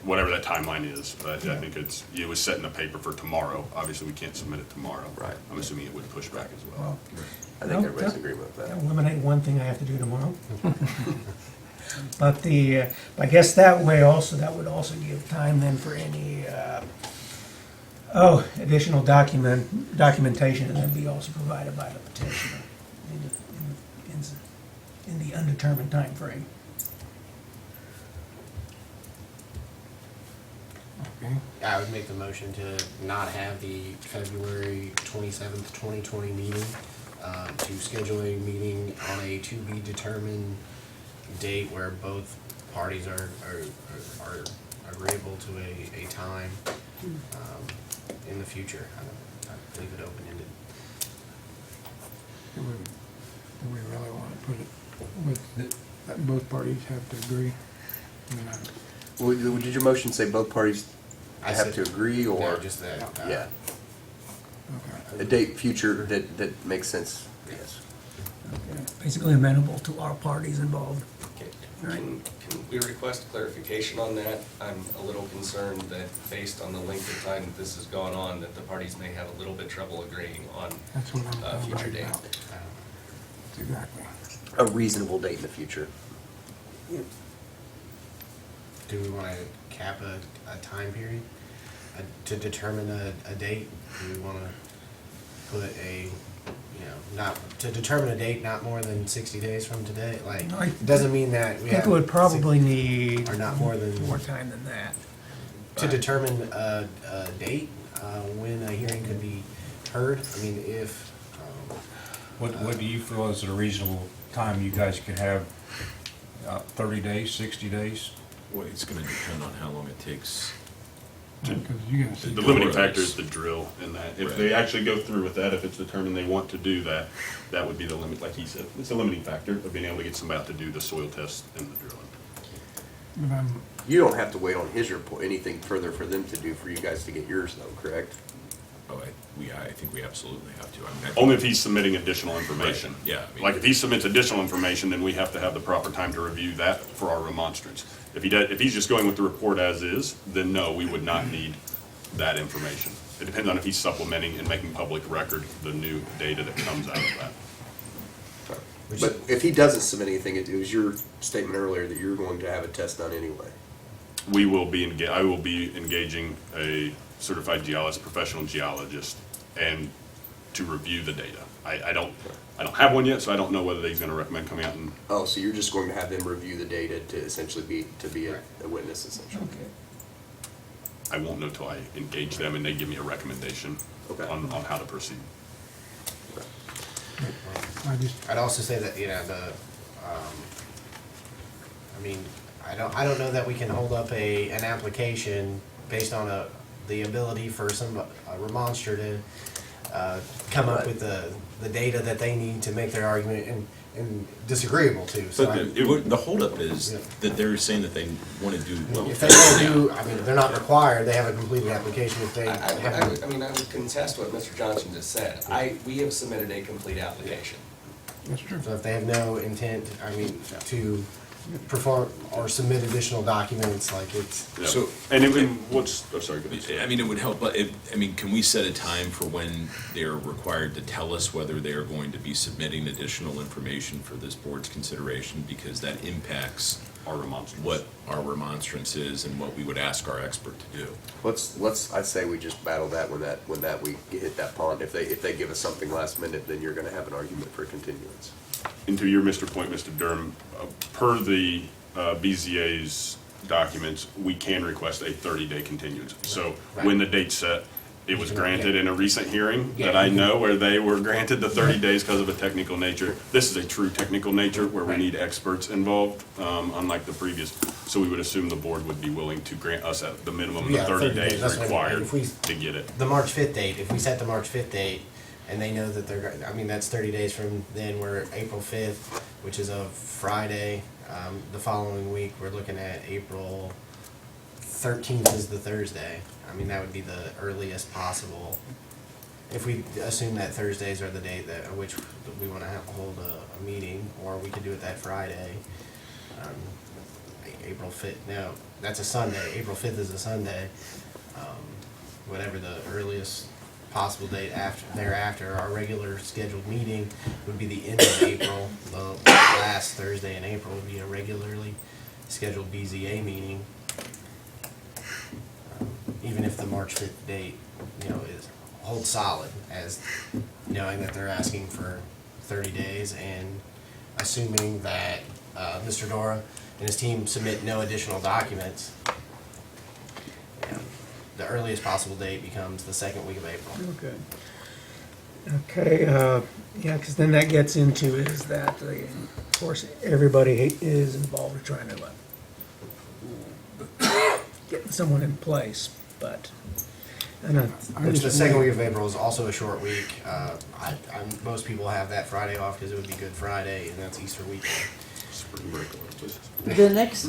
S7: whatever that timeline is, I think it was set in the paper for tomorrow, obviously we can't submit it tomorrow.
S4: Right.
S7: I'm assuming it would push back as well.
S4: I think
S5: No,
S4: everybody's
S5: that-
S4: in agreement with that.
S5: Eliminate one thing I have to do tomorrow. But I guess that way also, that would also give time then for any, additional documentation and then be also provided by the petitioner in the undetermined timeframe.
S1: Okay.
S8: I would make the motion to not have the February 27th, 2020 meeting, to schedule a meeting on a to-be-determined date where both parties are agreeable to a time in the future. I leave it open-ended.
S1: Do we really want to put it with, that both parties have to agree? I mean,
S4: Well, did your motion say both parties
S8: I
S4: have
S8: said-
S4: to agree, or?
S8: Yeah, just that.
S4: Yeah,
S1: okay.
S4: a date future that makes sense, yes.
S5: Basically amenable to our parties involved.
S6: Okay. Can we request clarification on that? I'm a little concerned that based on the length of time that this has gone on, that the parties may have a little bit trouble agreeing on
S1: That's what I'm
S6: future
S1: worried
S6: date.
S1: about. Exactly.
S4: A reasonable date in the future.
S8: Do we want to cap a time period to determine a date? Do we want to put not, to determine a date not more than 60 days from today? Like,
S5: No, I
S8: it doesn't mean that
S5: I
S8: we
S5: think
S8: have.
S5: it would probably need
S8: Or not more than-
S5: more time than that.
S8: To determine a date when a hearing could be heard? I mean, if,
S9: What do you feel is a reasonable time you guys could have? 30 days, 60 days?
S2: Well, it's gonna depend on how long it takes.
S1: Because you gotta see.
S7: The limiting factor is the drill in that. If they actually go through with that, if it's determined they want to do that, that would be the limit, like he said. It's a limiting factor of being able to get somebody out to do the soil test and the drilling.
S1: But I'm,
S4: You don't have to wait on his report, anything further for them to do for you guys to get yours though, correct?
S2: Oh, I think we absolutely have to. I mean, I think-
S7: Only if he's submitting additional information.
S2: Right, yeah, I mean-
S7: Like if he submits additional information, then we have to have the proper time to review that for our remonstrance. If he's just going with the report as is, then no, we would not need that information. It depends on if he's supplementing and making public record the new data that comes out of that.
S4: But if he doesn't submit anything, it was your statement earlier that you're going to have a test done anyway.
S7: I will be engaging a certified geologist, professional geologist, and to review the data. I don't have one yet, so I don't know whether he's gonna recommend coming out and,
S4: Oh, so you're just going to have them review the data to essentially be a witness essentially?
S5: Okay.
S7: I won't know till I engage them and they give me a recommendation
S4: Okay.
S7: on how to proceed.
S1: I just,
S8: I'd also say that, I mean, I don't know that we can hold up an application based on the ability for a remonstrator to come up with the data that they need to make their argument and disagreeable to. So
S2: But the holdup is
S8: Yeah.
S2: that they're saying that they want to do well.
S8: if they want to do, I mean, they're not required, they have a completed application if they
S6: I
S8: have.
S6: would contest what Mr. Johnson just said. We have submitted a complete application.
S1: that's true.
S8: So if they have no intent, I mean, to perform or submit additional documents, like it's.
S7: Yeah.
S2: So-
S7: And what's, oh, sorry, go ahead.
S2: I mean, it would help, but can we set a time for when they're required to tell us whether they are going to be submitting additional information for this board's consideration? Because that impacts
S7: Our remonstrance.
S2: what our remonstrance is and what we would ask our expert to do.
S4: I'd say we just battle that when we hit that pond. If they give us something last minute, then you're gonna have an argument for continuance.
S7: And to your Mr. point, Mr. Durham, per the BZA's documents, we can request a 30-day continuance. So when the date's set, it was granted in a recent hearing that I know where they were granted the 30 days because of a technical nature. This is a true technical nature where we need experts involved, unlike the previous. So we would assume the board would be willing to grant us at the minimum the
S8: Yeah,
S7: 30
S8: 30 days,
S7: days
S8: that's what I mean.
S7: required
S8: If we-
S7: to get it.
S8: The March 5th date, if we set the March 5th date, and they know that I mean, that's 30 days from then, we're April 5th, which is a Friday. The following week, we're looking at April 13th is the Thursday. I mean, that would be the earliest possible. If we assume that Thursdays are the date at which we want to hold a meeting, or we could do it that Friday. April 5th, no, that's a Sunday. April 5th is a Sunday. Whatever the earliest possible date thereafter, our regular scheduled meeting would be the end of April. The last Thursday in April would be a regularly scheduled BZA meeting. Even if the March 5th date, holds solid, as knowing that they're asking for 30 days and assuming that Mr. Dora and his team submit no additional documents, the earliest possible date becomes the second week of April.
S5: Okay. Okay, yeah, because then that gets into is that, of course, everybody is involved in trying to get someone in place, but,
S8: Which the second week of April is also a short week. Most people have that Friday off because it would be Good Friday, and that's Easter weekend.
S7: Spring break.
S3: The next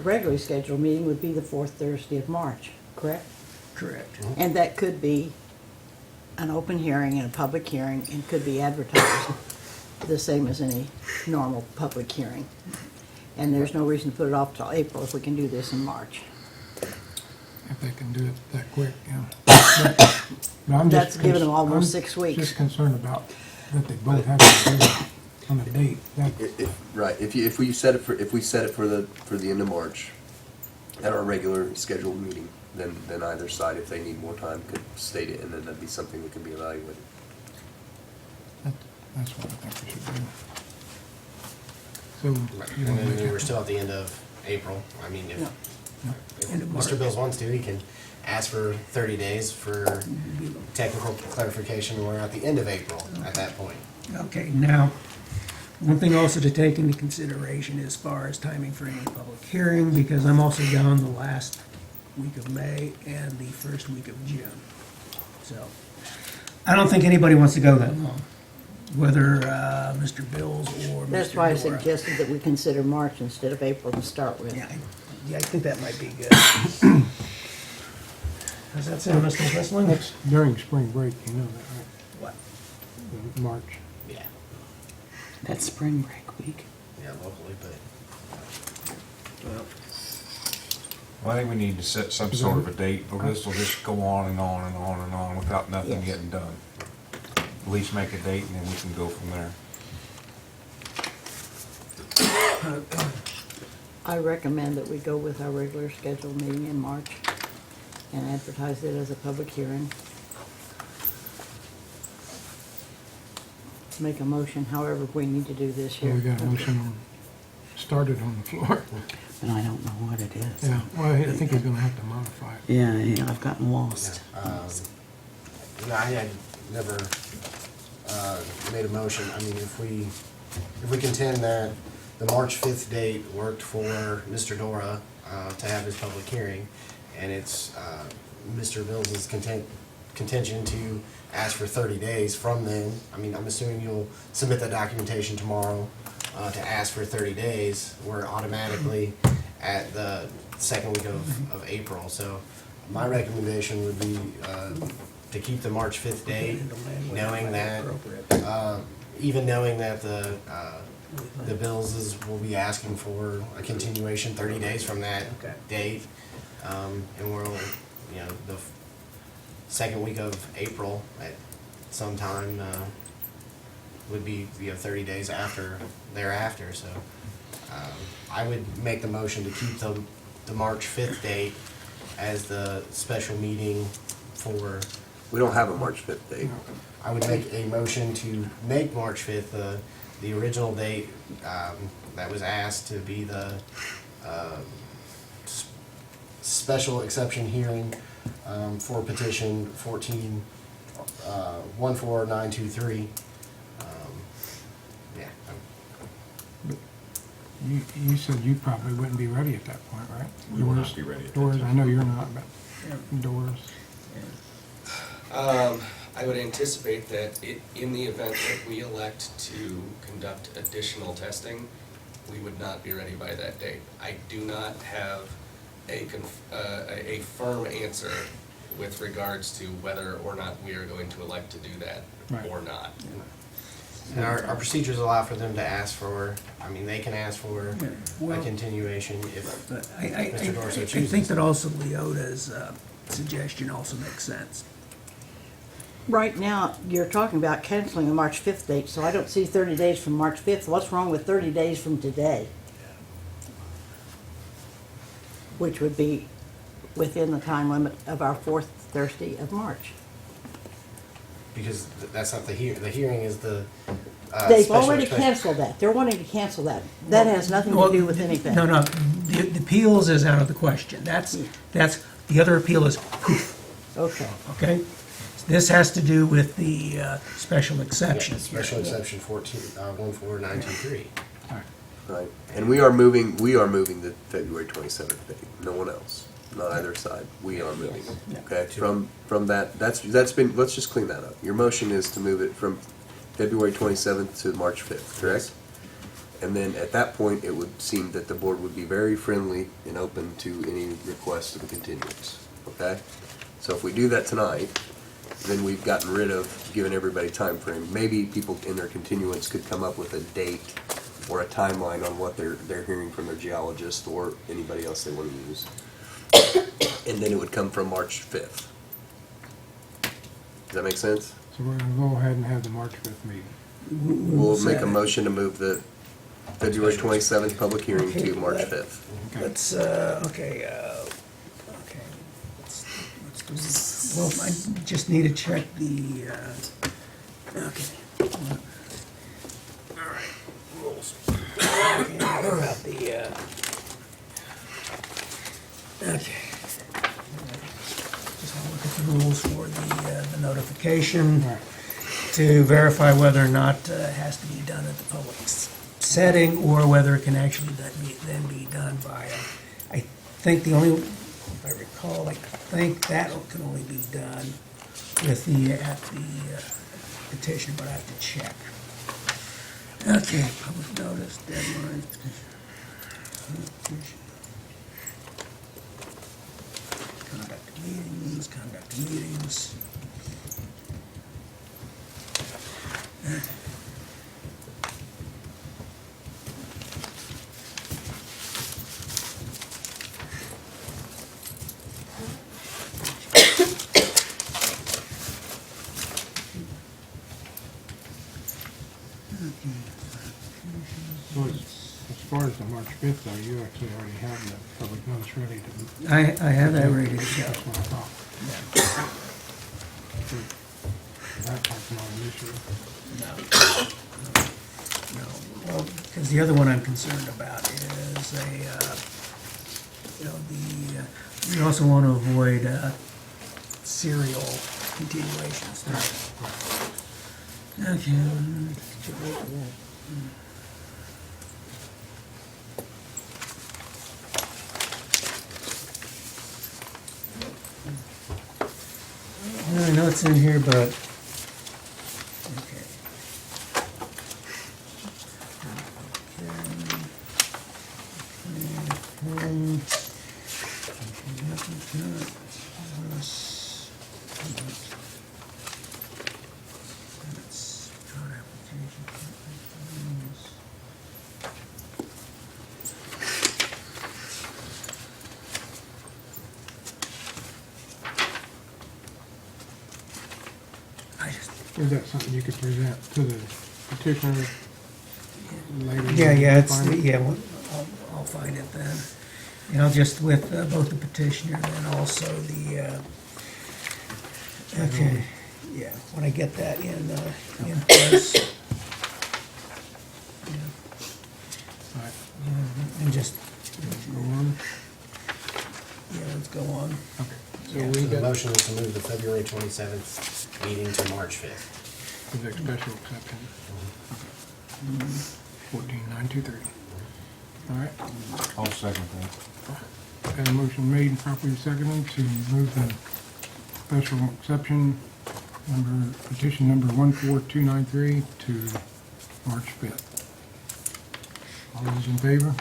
S3: regularly scheduled meeting would be the fourth Thursday of March, correct?
S5: correct.
S3: And that could be an open hearing and a public hearing, and could be advertised the same as any normal public hearing. And there's no reason to put it off till April if we can do this in March.
S1: If they can do it that quick, yeah. But I'm just
S3: That's giving them almost
S1: I'm
S3: 6 weeks.
S1: Just concerned about that they both have to do it on a date. That,
S4: Right, if we set it for the end of March, at our regular scheduled meeting, then either side, if they need more time, could state it, and then that'd be something that could be evaluated.
S1: that's what I think we should do. So, you
S8: And
S1: want to
S8: then
S1: make
S8: we're
S1: it,
S8: still at the end of April. I mean,
S3: Yeah.
S8: if
S5: End of March.
S8: Mr. Bills wants to, he can ask for 30 days for technical clarification. We're at the end of April at that point.
S5: Okay, now, one thing also to take into consideration as far as timing for any public hearing, because I'm also gone the last week of May and the first week of June. So, I don't think anybody wants to go that long, whether Mr. Bills or Mr.
S3: That's why I
S5: Dora.
S3: suggested that we consider March instead of April to start with.
S5: Yeah, I think that might be good. Does that sound, Mr. Whistling?
S1: that's during spring break, you know that,
S5: What?
S1: right? The March.
S8: Yeah,
S10: That's spring break week.
S8: yeah, locally, but
S9: Well, I think we need to set some sort of a date, or this will just go on and on and on and on without nothing
S3: Yes.
S9: getting done. At least make a date and then we can go from there.
S3: I recommend that we go with our regular scheduled meeting in March and advertise it as a public hearing. Make a motion, however we need to do this
S1: So we
S3: here.
S1: got a motion started on the floor.
S10: But I don't know what it is.
S1: Yeah, well, I think he's gonna have to modify it.
S10: Yeah, I've gotten lost.
S8: No, I had never made a motion. I mean, if we contend that the March 5th date worked for Mr. Dora to have his public hearing, and it's Mr. Bills' contention to ask for 30 days from then, I mean, I'm assuming you'll submit that documentation tomorrow to ask for 30 days. We're automatically at the second week of April. So my recommendation would be to keep the March 5th date, knowing that, even knowing that the Bills will be asking for a continuation 30 days from that date. And we'll, the second week of April at some time would be 30 days thereafter. So I would make the motion to keep the March 5th date as the special meeting for.
S4: We don't have a March 5th date.
S8: I would make a motion to make March 5th the original date that was asked to be the special exception hearing for petition 14923. Yeah.
S1: You said you probably wouldn't be ready at that point, right?
S2: We will not
S1: Doors-
S2: be ready at that
S1: Doors,
S2: time.
S1: I know you're not, but Doors.
S6: I would anticipate that in the event that we elect to conduct additional testing, we would not be ready by that date. I do not have a firm answer with regards to whether or not we are going to elect to do that
S1: Right.
S6: or not.
S8: And our procedures allow for them to ask for, they can ask for a
S5: well-
S8: continuation if
S5: But
S8: Mr. Dorsey
S5: I
S8: chooses.
S5: think that also Leota's suggestion also makes sense.
S3: Right now, you're talking about canceling the March 5th date, so I don't see 30 days from March 5th. What's wrong with 30 days from today? Which would be within the time limit of our fourth Thursday of March.
S8: Because that's not the hearing is the
S3: They've
S8: special
S3: already
S8: exception.
S3: canceled that. They're wanting to cancel that. That has nothing to do with anything.
S5: No, the appeals is out of the question. That's, the other appeal is poof,
S3: Okay.
S5: okay? This has to do with the special exception.
S8: Special exception 14923.
S4: Right, and we are moving the February 27th date, no one else, not either side, we are moving it, okay? From that, that's been, let's just clean that up. Your motion is to move it from February 27th to March 5th, correct? And then at that point, it would seem that the board would be very friendly and open to any request of a continuance, okay? So if we do that tonight, then we've gotten rid of giving everybody time frame. Maybe people in their continuance could come up with a date or a timeline on what they're hearing from their geologist or anybody else they want to use. And then it would come from March 5th. Does that make sense?
S1: So we're gonna go ahead and have the March 5th meeting.
S4: We'll make a motion to move the February 27th public hearing to March 5th.
S5: Let's, okay. Let's do, well, I just need to check the, okay. All right, rules. Okay, what about the, okay. Just want to look at the rules for the notification to verify whether or not it has to be done at the public setting or whether it can actually then be done by, I think the only, if I recall, I think that can only be done with at the petition, but I have to check. Okay, public notice, deadline. Conduct meetings.
S1: So as far as the March 5th, though, you actually already have the public notice ready to.
S5: I have that ready to go.
S1: That's what I thought. That part's not an issue.
S5: No, well, because the other one I'm concerned about is you know, we also want to avoid serial continuations. Okay. I know it's in here, but, okay.
S1: Is that something you could present to the petitioner later?
S5: Yeah, it's,
S1: Find it?
S5: yeah, I'll find it then. You know, just with both the petitioner and also the, okay, yeah, when I get that in place.
S1: All right,
S5: And just,
S1: go on.
S5: yeah, let's go on.
S1: Okay, so
S8: So
S1: we
S8: the
S1: got
S8: motion is to move the February 27th meeting to March 5th.
S1: the next special exception. 14923. All right,
S9: I'll second that.
S1: got a motion made and properly seconded to move the special exception petition number 14293 to March 5th. All those in favor?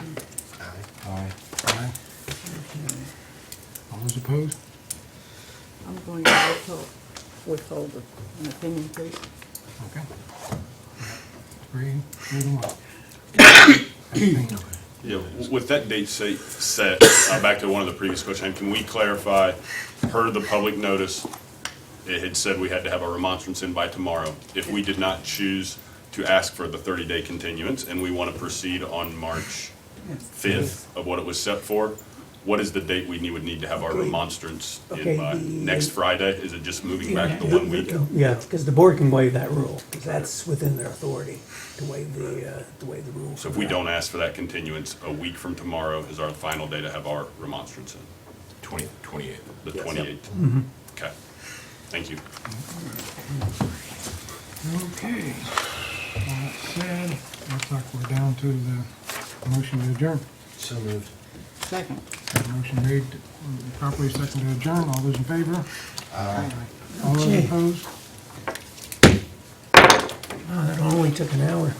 S8: Aye.
S9: Aye.
S1: Aye. All those opposed?
S3: I'm going to withhold an opinion, please.
S1: Okay. 3 to 1. Abstain.
S7: Yeah, with that date set, back to one of the previous questions, can we clarify, per the public notice, it had said we had to have a remonstrance in by tomorrow. If we did not choose to ask for the 30-day continuance and we want to proceed on March 5th of what it was set for, what is the date we would need to have our remonstrance
S5: Okay,
S7: in by? Next Friday? Is it just moving back to 1 week?
S5: Yeah, because the board can waive that rule, because that's within their authority to waive the rule.
S7: So if we don't ask for that continuance, a week from tomorrow is our final day to have our remonstrance in,
S2: 28th.
S7: the 28th? Okay, thank you.
S1: Okay. All that said, looks like we're down to the motion to adjourn.
S8: So moved.
S3: Second.
S1: Got a motion made, properly seconded to adjourn. All those in favor?
S8: Aye.
S1: All those
S5: Okay.
S1: opposed?
S5: Oh, that only took an hour.